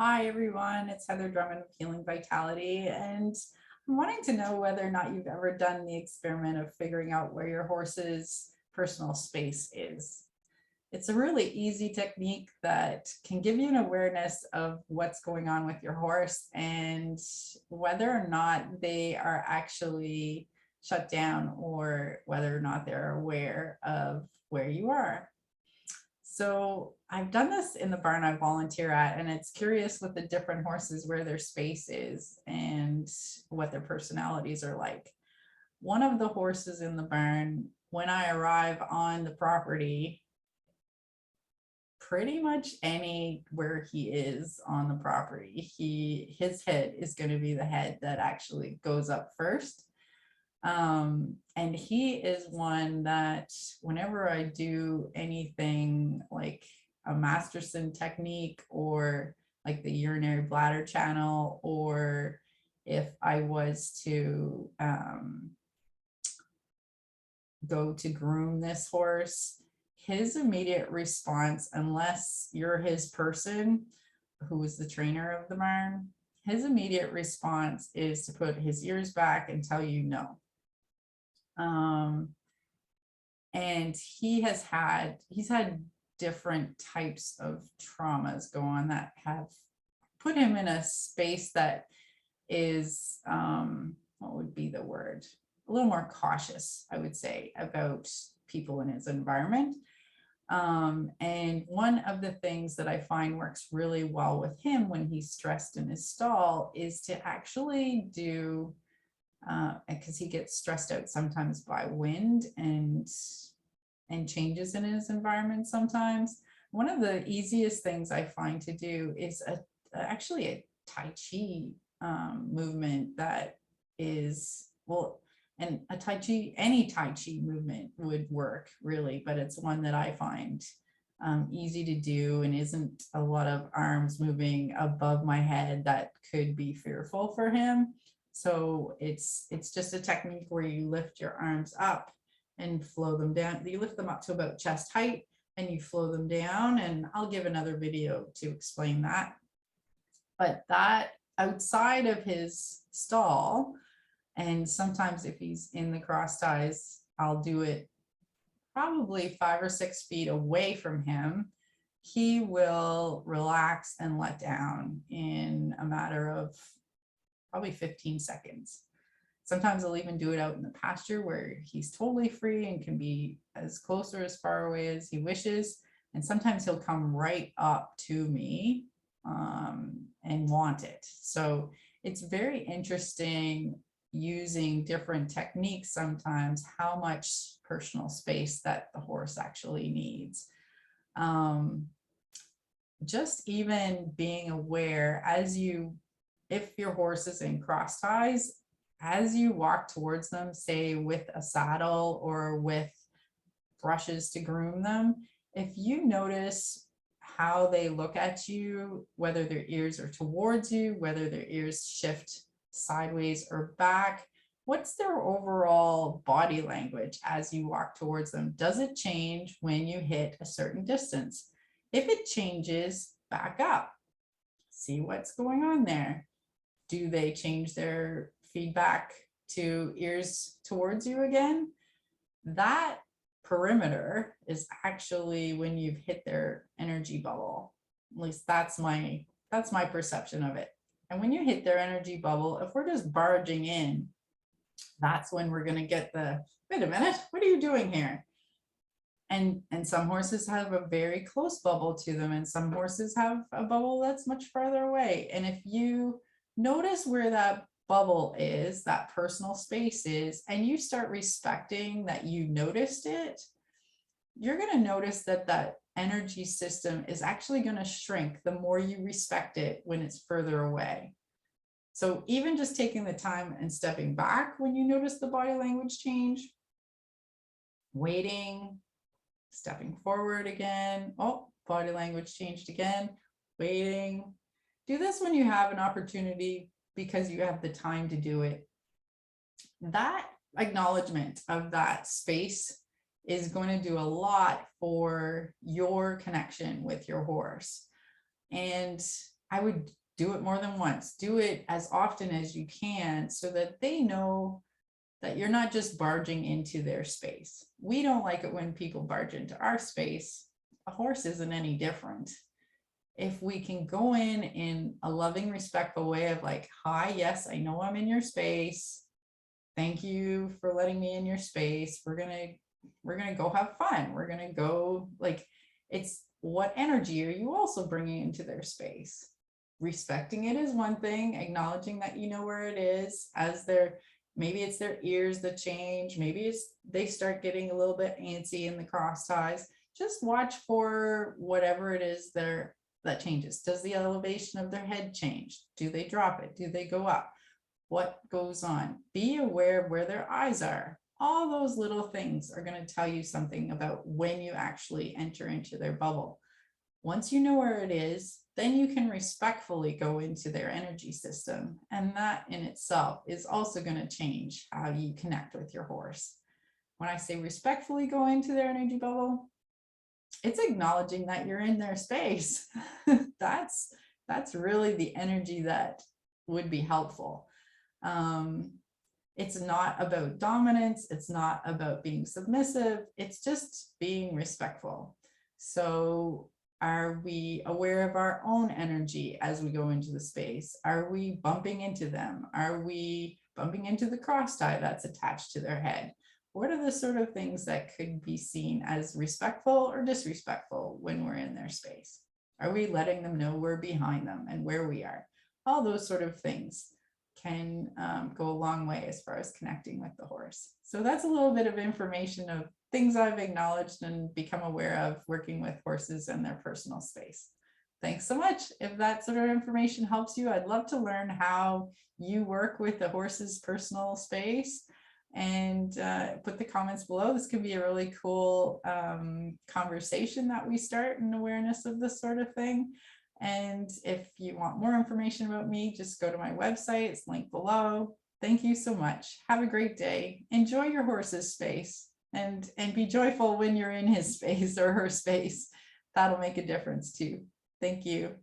Hi, everyone. It's Heather Drummond of Healing Vitality, and I'm wanting to know whether or not you've ever done the experiment of figuring out where your horse's personal space is. It's a really easy technique that can give you an awareness of what's going on with your horse and whether or not they are actually shut down or whether or not they're aware of where you are. So I've done this in the barn I volunteer at, and it's curious with the different horses where their space is and what their personalities are like. One of the horses in the barn, when I arrive on the property, pretty much anywhere he is on the property, his head is going to be the head that actually goes up first. And he is one that whenever I do anything like a Masterson technique or like the urinary bladder channel, or if I was to go to groom this horse, his immediate response, unless you're his person who is the trainer of the barn, his immediate response is to put his ears back and tell you no. And he's had different types of traumas go on that have put him in a space that is, what would be the word? A little more cautious, I would say, about people in his environment. And one of the things that I find works really well with him when he's stressed in his stall is to actually do, because he gets stressed out sometimes by wind and changes in his environment sometimes. One of the easiest things I find to do is actually a Tai Chi movement that is, well, and a Tai Chi, any Tai Chi movement would work really, but it's one that I find easy to do and isn't a lot of arms moving above my head that could be fearful for him. So it's just a technique where you lift your arms up and flow them down. You lift them up to about chest height and you flow them down. And I'll give another video to explain that. But that outside of his stall, and sometimes if he's in the cross ties, I'll do it probably 5 or 6 feet away from him. He will relax and let down in a matter of probably 15 seconds. Sometimes I'll even do it out in the pasture where he's totally free and can be as close or as far away as he wishes. And sometimes he'll come right up to me and want it. So it's very interesting using different techniques sometimes, how much personal space that the horse actually needs. Just even being aware if your horse is in cross ties, as you walk towards them, say with a saddle or with brushes to groom them, if you notice how they look at you, whether their ears are towards you, whether their ears shift sideways or back, what's their overall body language as you walk towards them? Does it change when you hit a certain distance? If it changes, back up, see what's going on there. Do they change their feedback to ears towards you again? That perimeter is actually when you've hit their energy bubble. At least that's my perception of it. And when you hit their energy bubble, if we're just barging in, that's when we're going to get the, wait a minute, what are you doing here? And some horses have a very close bubble to them, and some horses have a bubble that's much farther away. And if you notice where that bubble is, that personal space is, and you start respecting that you noticed it, you're going to notice that that energy system is actually going to shrink the more you respect it when it's further away. So even just taking the time and stepping back when you notice the body language change, waiting, stepping forward again, oh, body language changed again, waiting. Do this when you have an opportunity because you have the time to do it. That acknowledgement of that space is going to do a lot for your connection with your horse. And I would do it more than once. Do it as often as you can so that they know that you're not just barging into their space. We don't like it when people barge into our space. A horse isn't any different. If we can go in a loving, respectful way of like, hi, yes, I know I'm in your space. Thank you for letting me in your space. We're gonna go have fun. We're gonna go, like, it's what energy are you also bringing into their space? Respecting it is one thing, acknowledging that you know where it is as they're, maybe it's their ears that change, maybe it's they start getting a little bit antsy in the cross ties. Just watch for whatever it is that changes. Does the elevation of their head change? Do they drop it? Do they go up? What goes on? Be aware of where their eyes are. All those little things are going to tell you something about when you actually enter into their bubble. Once you know where it is, then you can respectfully go into their energy system. And that in itself is also going to change how you connect with your horse. When I say respectfully go into their energy bubble, it's acknowledging that you're in their space. that's really the energy that would be helpful. It's not about dominance. It's not about being submissive. It's just being respectful. So are we aware of our own energy as we go into the space? Are we bumping into them? Are we bumping into the cross tie that's attached to their head? What are the sort of things that could be seen as respectful or disrespectful when we're in their space? Are we letting them know we're behind them and where we are? All those sort of things can go a long way as far as connecting with the horse. So that's a little bit of information of things I've acknowledged and become aware of working with horses and their personal space. Thanks so much. If that sort of information helps you, I'd love to learn how you work with the horse's personal space, and put the comments below. This could be a really cool conversation that we start in awareness of this sort of thing. And if you want more information about me, just go to my website. It's linked below. Thank you so much. Have a great day. Enjoy your horse's space, and be joyful when you're in his space or her space. That'll make a difference too. Thank you.